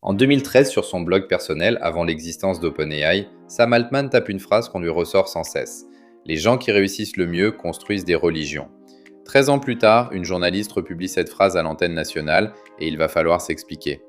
En 2013, sur son blog personnel, avant l'existence d'OpenAI, Sam Altman tape une phrase qu'on lui ressort sans cesse. Les gens qui réussissent le mieux construisent des religions. 13 ans plus tard, une journaliste republie cette phrase à l'antenne nationale et il va falloir s'expliquer.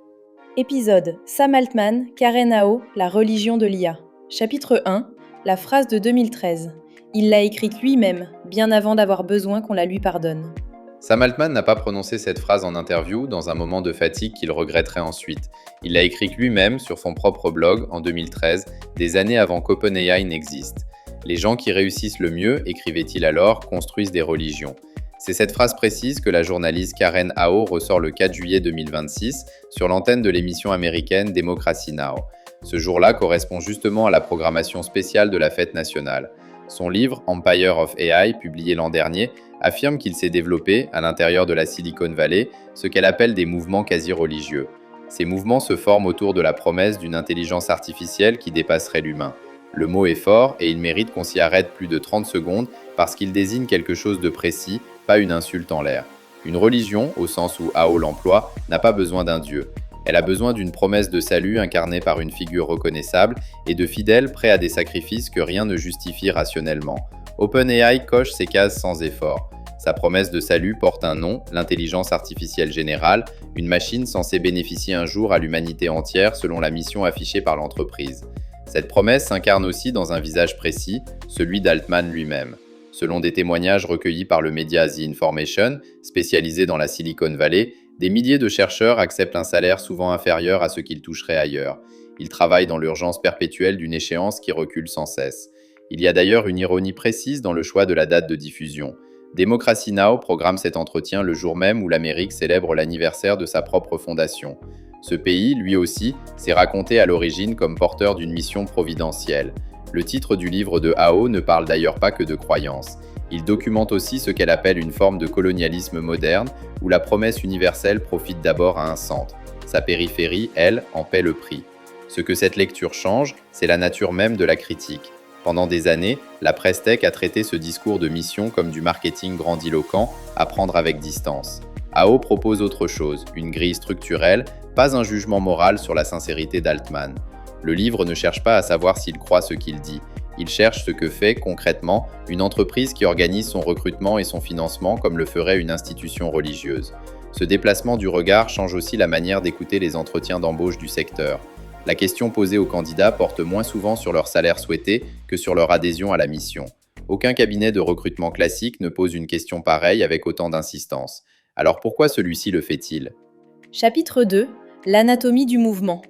Épisode Sam Altman, Karen Ao, la religion de l'IA. Chapitre 1, la phrase de 2013. Il l'a écrite lui-même, bien avant d'avoir besoin qu'on la lui pardonne. Sam Altman n'a pas prononcé cette phrase en interview dans un moment de fatigue qu'il regretterait ensuite. Il l'a écrite lui-même sur son propre blog en 2013, des années avant qu'OpenAI n'existe. Les gens qui réussissent le mieux, écrivait-il alors, construisent des religions. C'est cette phrase précise que la journaliste Karen Ao ressort le 4 juillet 2026 sur l'antenne de l'émission américaine Democracy Now! Ce jour-là correspond justement à la programmation spéciale de la fête nationale. Son livre Empire of AI, publié l'an dernier, affirme qu'il s'est développé, à l'intérieur de la Silicon Valley, ce qu'elle appelle des mouvements quasi-religieux. Ces mouvements se forment autour de la promesse d'une intelligence artificielle qui dépasserait l'humain. Le mot est fort et il mérite qu'on s'y arrête plus de 30 secondes parce qu'il désigne quelque chose de précis, pas une insulte en l'air. Une religion, au sens où Ao l'emploie, n'a pas besoin d'un dieu. Elle a besoin d'une promesse de salut incarnée par une figure reconnaissable et de fidèles prêts à des sacrifices que rien ne justifie rationnellement. OpenAI coche ces cases sans effort. Sa promesse de salut porte un nom, l'intelligence artificielle générale, une machine censée bénéficier un jour à l'humanité entière selon la mission affichée par l'entreprise. Cette promesse s'incarne aussi dans un visage précis, celui d'Altman lui-même. Selon des témoignages recueillis par le média The Information, spécialisé dans la Silicon Valley, des milliers de chercheurs acceptent un salaire souvent inférieur à ce qu'ils toucheraient ailleurs. Ils travaillent dans l'urgence perpétuelle d'une échéance qui recule sans cesse. Il y a d'ailleurs une ironie précise dans le choix de la date de diffusion. Democracy Now! Programme cet entretien le jour même où l'Amérique célèbre l'anniversaire de sa propre fondation. Ce pays, lui aussi, s'est raconté à l'origine comme porteur d'une mission providentielle. Le titre du livre de Ao ne parle d'ailleurs pas que de croyance. Il documente aussi ce qu'elle appelle une forme de colonialisme moderne, où la promesse universelle profite d'abord à un centre. Sa périphérie, elle, en paie le prix. Ce que cette lecture change, c'est la nature même de la critique. Pendant des années, la presse tech a traité ce discours de mission comme du marketing grandiloquent, à prendre avec distance. Ao propose autre chose, une grille structurelle, pas un jugement moral sur la sincérité d'Altman. Le livre ne cherche pas à savoir s'il croit ce qu'il dit. Il cherche ce que fait, concrètement, une entreprise qui organise son recrutement et son financement comme le ferait une institution religieuse. Ce déplacement du regard change aussi la manière d'écouter les entretiens d'embauche du secteur. La question posée aux candidats porte moins souvent sur leur salaire souhaité que sur leur adhésion à la mission. Aucun cabinet de recrutement classique ne pose une question pareille avec autant d'insistance. Alors pourquoi celui-ci le fait-il ? Chapitre 2, l'anatomie du mouvement.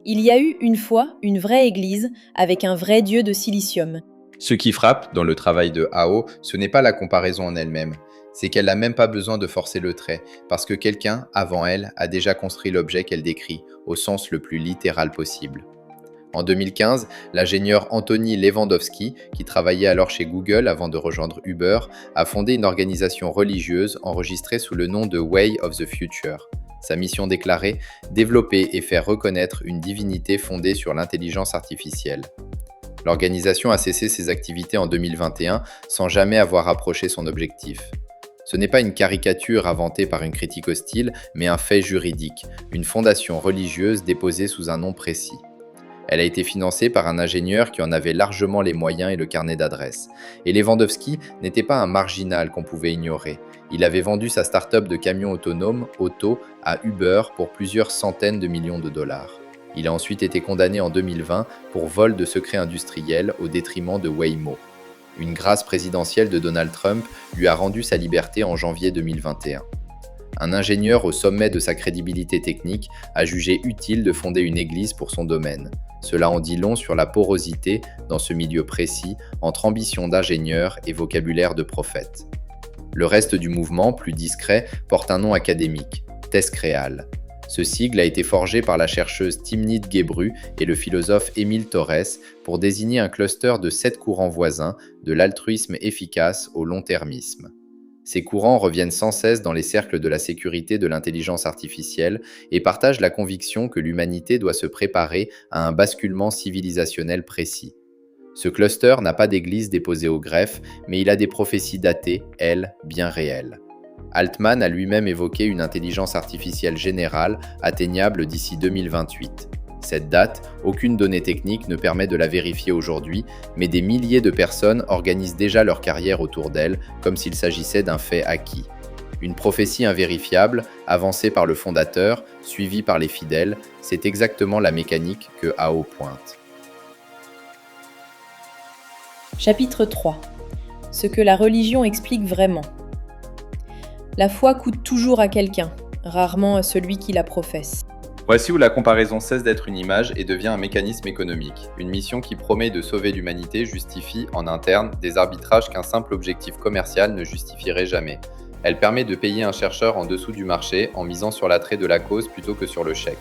Il y a eu une fois une vraie église avec un vrai dieu de silicium. Ce qui frappe dans le travail de Ao, ce n'est pas la comparaison en elle-même, c'est qu'elle n'a même pas besoin de forcer le trait, parce que quelqu'un, avant elle, a déjà construit l'objet qu'elle décrit, au sens le plus littéral possible. En 2015, l'ingénieur Anthony Lewandowski, qui travaillait alors chez Google avant de rejoindre Uber, a fondé une organisation religieuse enregistrée sous le nom de Way of the Future. Sa mission déclarée, développer et faire reconnaître une divinité fondée sur l'intelligence artificielle. L'organisation a cessé ses activités en 2021 sans jamais avoir approché son objectif. Ce n'est pas une caricature inventée par une critique hostile, mais un fait juridique, une fondation religieuse déposée sous un nom précis. Elle a été financée par un ingénieur qui en avait largement les moyens et le carnet d'adresses. Et Lewandowski n'était pas un marginal qu'on pouvait ignorer. Il avait vendu sa start-up de camions autonomes, Otto, à Uber pour plusieurs centaines de millions de dollars. Il a ensuite été condamné en 2020 pour vol de secrets industriels au détriment de Waymo. Une grâce présidentielle de Donald Trump lui a rendu sa liberté en janvier 2021. Un ingénieur au sommet de sa crédibilité technique a jugé utile de fonder une église pour son domaine. Cela en dit long sur la porosité, dans ce milieu précis, entre ambition d'ingénieur et vocabulaire de prophète. Le reste du mouvement, plus discret, porte un nom académique, Tescreal. Ce sigle a été forgé par la chercheuse Timnit Gebru et le philosophe Émile Torres pour désigner un cluster de 7 courants voisins, de l'altruisme efficace au long-termisme. Ces courants reviennent sans cesse dans les cercles de la sécurité de l'intelligence artificielle et partagent la conviction que l'humanité doit se préparer à un basculement civilisationnel précis. Ce cluster n'a pas d'église déposée au greffe, mais il a des prophéties datées, elles, bien réelles. Altman a lui-même évoqué une intelligence artificielle générale atteignable d'ici 2028. Cette date, aucune donnée technique ne permet de la vérifier aujourd'hui, mais des milliers de personnes organisent déjà leur carrière autour d'elle, comme s'il s'agissait d'un fait acquis. Une prophétie invérifiable, avancée par le fondateur, suivie par les fidèles, c'est exactement la mécanique que Hao pointe. Chapitre 3. Ce que la religion explique vraiment. La foi coûte toujours à quelqu'un, rarement à celui qui la professe. Voici où la comparaison cesse d'être une image et devient un mécanisme économique. Une mission qui promet de sauver l'humanité justifie, en interne, des arbitrages qu'un simple objectif commercial ne justifierait jamais. Elle permet de payer un chercheur en dessous du marché en misant sur l'attrait de la cause plutôt que sur le chèque.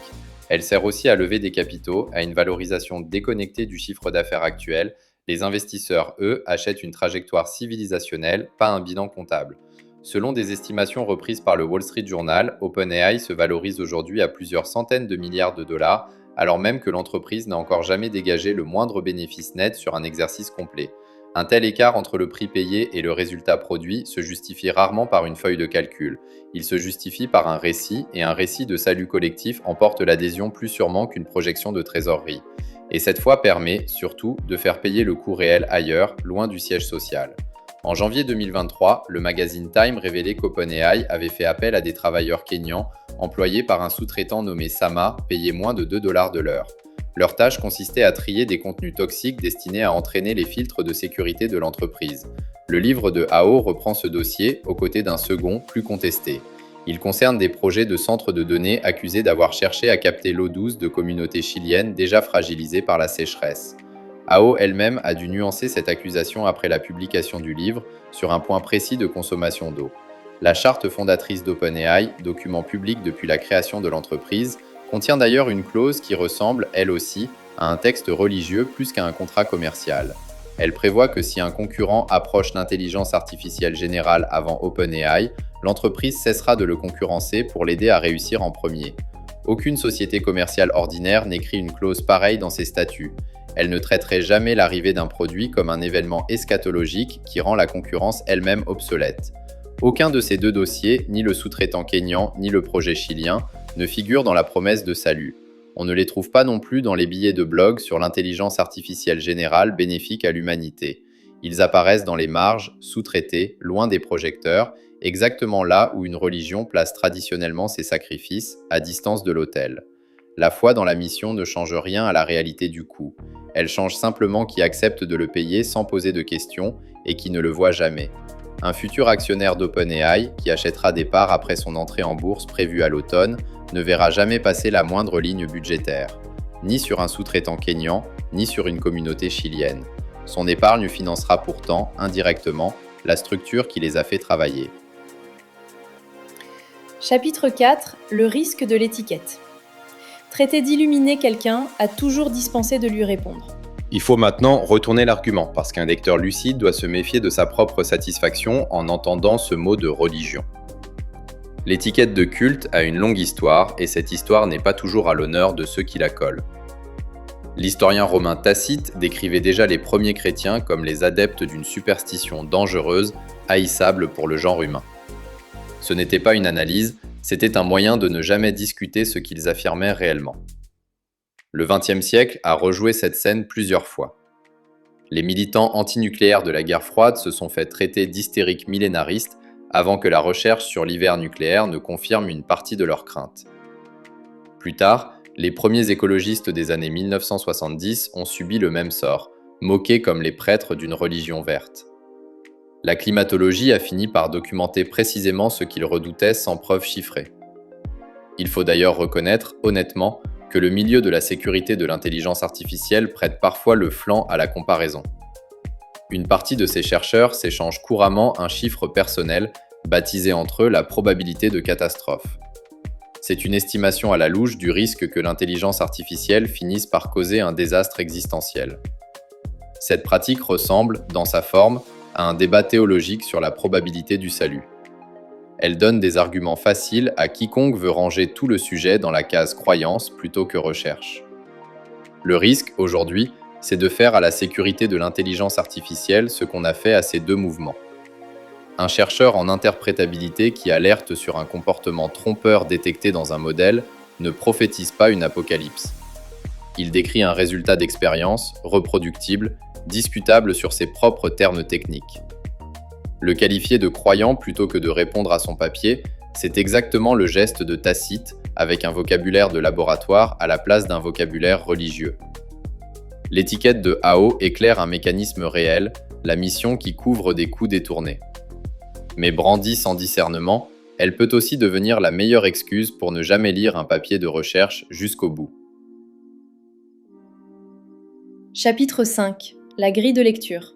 Elle sert aussi à lever des capitaux, à une valorisation déconnectée du chiffre d'affaires actuel. Les investisseurs, eux, achètent une trajectoire civilisationnelle, pas un bilan comptable. Selon des estimations reprises par le Wall Street Journal, OpenAI se valorise aujourd'hui à plusieurs centaines de milliards de dollars, alors même que l'entreprise n'a encore jamais dégagé le moindre bénéfice net sur un exercice complet. Un tel écart entre le prix payé et le résultat produit se justifie rarement par une feuille de calcul. Il se justifie par un récit, et un récit de salut collectif emporte l'adhésion plus sûrement qu'une projection de trésorerie. Et cette fois permet, surtout, de faire payer le coût réel ailleurs, loin du siège social. En janvier 2023, le magazine Time révélait qu'OpenAI avait fait appel à des travailleurs kényans employés par un sous-traitant nommé Sama, payé moins de 2 $ de l'heure. Leur tâche consistait à trier des contenus toxiques destinés à entraîner les filtres de sécurité de l'entreprise. Le livre de Hao reprend ce dossier, aux côtés d'un second, plus contesté. Il concerne des projets de centres de données accusés d'avoir cherché à capter l'eau douce de communautés chiliennes déjà fragilisées par la sécheresse. Hao elle-même a dû nuancer cette accusation après la publication du livre sur un point précis de consommation d'eau. La charte fondatrice d'OpenAI, document public depuis la création de l'entreprise, contient d'ailleurs une clause qui ressemble, elle aussi, à un texte religieux plus qu'à un contrat commercial. Elle prévoit que si un concurrent approche l'intelligence artificielle générale avant OpenAI, l'entreprise cessera de le concurrencer pour l'aider à réussir en premier. Aucune société commerciale ordinaire n'écrit une clause pareille dans ses statuts. Elle ne traiterait jamais l'arrivée d'un produit comme un événement eschatologique qui rend la concurrence elle-même obsolète. Aucun de ces deux dossiers, ni le sous-traitant kényan, ni le projet chilien, ne figure dans la promesse de salut. On ne les trouve pas non plus dans les billets de blog sur l'intelligence artificielle générale bénéfique à l'humanité. Ils apparaissent dans les marges, sous-traités, loin des projecteurs, exactement là où une religion place traditionnellement ses sacrifices, à distance de l'autel. La foi dans la mission ne change rien à la réalité du coût. Elle change simplement qui accepte de le payer sans poser de questions et qui ne le voit jamais. Un futur actionnaire d'OpenAI, qui achètera des parts après son entrée en bourse prévue à l'automne, ne verra jamais passer la moindre ligne budgétaire, ni sur un sous-traitant kényan, ni sur une communauté chilienne. Son épargne financera pourtant, indirectement, la structure qui les a fait travailler. Chapitre 4. Le risque de l'étiquette. Traiter d'illuminer quelqu'un a toujours dispensé de lui répondre. Il faut maintenant retourner l'argument, parce qu'un lecteur lucide doit se méfier de sa propre satisfaction en entendant ce mot de religion. L'étiquette de culte a une longue histoire, et cette histoire n'est pas toujours à l'honneur de ceux qui la collent. L'historien romain Tacite décrivait déjà les premiers chrétiens comme les adeptes d'une superstition dangereuse, haïssable pour le genre humain. Ce n'était pas une analyse, c'était un moyen de ne jamais discuter ce qu'ils affirmaient réellement. Le XXe siècle a rejoué cette scène plusieurs fois. Les militants antinucléaires de la guerre froide se sont fait traiter d'hystériques millénaristes avant que la recherche sur l'hiver nucléaire ne confirme une partie de leurs craintes. Plus tard, les premiers écologistes des années 1970 ont subi le même sort, moqués comme les prêtres d'une religion verte. La climatologie a fini par documenter précisément ce qu'ils redoutaient sans preuve chiffrée. Il faut d'ailleurs reconnaître, honnêtement, que le milieu de la sécurité de l'intelligence artificielle prête parfois le flanc à la comparaison. Une partie de ces chercheurs s'échangent couramment un chiffre personnel, baptisé entre eux la probabilité de catastrophe. C'est une estimation à la louche du risque que l'intelligence artificielle finisse par causer un désastre existentiel. Cette pratique ressemble, dans sa forme, à un débat théologique sur la probabilité du salut. Elle donne des arguments faciles à quiconque veut ranger tout le sujet dans la case croyance plutôt que recherche. Le risque, aujourd'hui, c'est de faire à la sécurité de l'intelligence artificielle ce qu'on a fait à ces deux mouvements. Un chercheur en interprétabilité qui alerte sur un comportement trompeur détecté dans un modèle ne prophétise pas une apocalypse. Il décrit un résultat d'expérience, reproductible, discutable sur ses propres termes techniques. Le qualifier de croyant plutôt que de répondre à son papier, c'est exactement le geste de Tacite avec un vocabulaire de laboratoire à la place d'un vocabulaire religieux. L'étiquette de AO éclaire un mécanisme réel, la mission qui couvre des coups détournés. Mais brandie sans discernement, elle peut aussi devenir la meilleure excuse pour ne jamais lire un papier de recherche jusqu'au bout. Chapitre 5. La grille de lecture.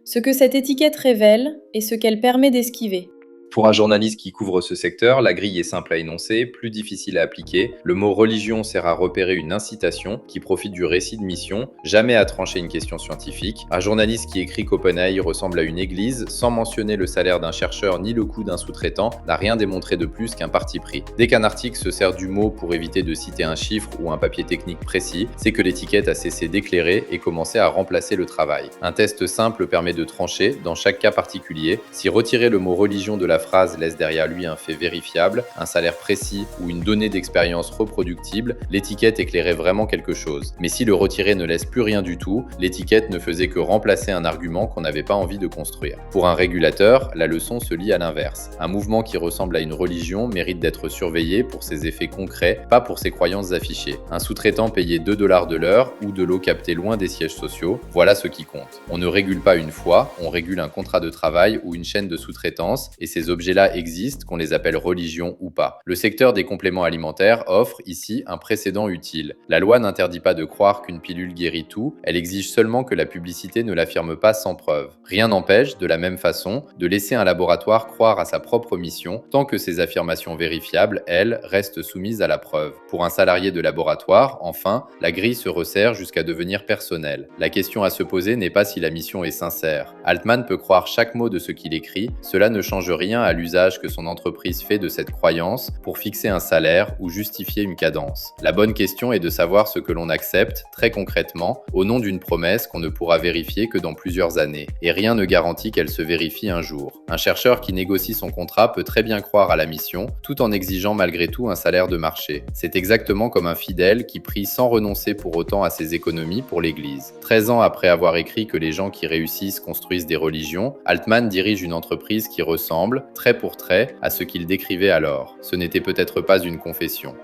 Ce que cette étiquette révèle et ce qu'elle permet d'esquiver. Pour un journaliste qui couvre ce secteur, la grille est simple à énoncer, plus difficile à appliquer. Le mot religion sert à repérer une incitation qui profite du récit de mission, jamais à trancher une question scientifique. Un journaliste qui écrit qu'OpenAI ressemble à une église, sans mentionner le salaire d'un chercheur ni le coût d'un sous-traitant, n'a rien démontré de plus qu'un parti pris. Dès qu'un article se sert du mot pour éviter de citer un chiffre ou un papier technique précis, c'est que l'étiquette a cessé d'éclairer et commencé à remplacer le travail. Un test simple permet de trancher, dans chaque cas particulier, si retirer le mot religion de la phrase laisse derrière lui un fait vérifiable, un salaire précis ou une donnée d'expérience reproductible, l'étiquette éclairait vraiment quelque chose. Mais si le retirer ne laisse plus rien du tout, l'étiquette ne faisait que remplacer un argument qu'on n'avait pas envie de construire. Pour un régulateur, la leçon se lit à l'inverse. Un mouvement qui ressemble à une religion mérite d'être surveillé pour ses effets concrets, pas pour ses croyances affichées. Un sous-traitant payé 2 $ de l'heure ou de l'eau captée loin des sièges sociaux, voilà ce qui compte. On ne régule pas une fois, on régule un contrat de travail ou une chaîne de sous-traitance, et ces objets-là existent, qu'on les appelle religion ou pas. Le secteur des compléments alimentaires offre ici un précédent utile. La loi n'interdit pas de croire qu'une pilule guérit tout, elle exige seulement que la publicité ne l'affirme pas sans preuve. Rien n'empêche, de la même façon, de laisser un laboratoire croire à sa propre mission, tant que ces affirmations vérifiables, elles, restent soumises à la preuve. Pour un salarié de laboratoire, enfin, la grille se resserre jusqu'à devenir personnelle. La question à se poser n'est pas si la mission est sincère. Altman peut croire chaque mot de ce qu'il écrit, cela ne change rien à l'usage que son entreprise fait de cette croyance pour fixer un salaire ou justifier une cadence. La bonne question est de savoir ce que l'on accepte, très concrètement, au nom d'une promesse qu'on ne pourra vérifier que dans plusieurs années. Et rien ne garantit qu'elle se vérifie un jour. Un chercheur qui négocie son contrat peut très bien croire à la mission, tout en exigeant malgré tout un salaire de marché. C'est exactement comme un fidèle qui prie sans renoncer pour autant à ses économies pour l'Église. 13 ans après avoir écrit que les gens qui réussissent construisent des religions, Altman dirige une entreprise qui ressemble, trait pour trait, à ce qu'il décrivait alors. Ce n'était peut-être pas une confession.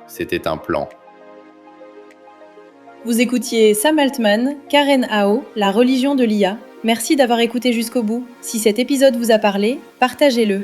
C'était un plan. Vous écoutiez Sam Altman, Karen Ao, La religion de l'IA. Merci d'avoir écouté jusqu'au bout. Si cet épisode vous a parlé, partagez-le.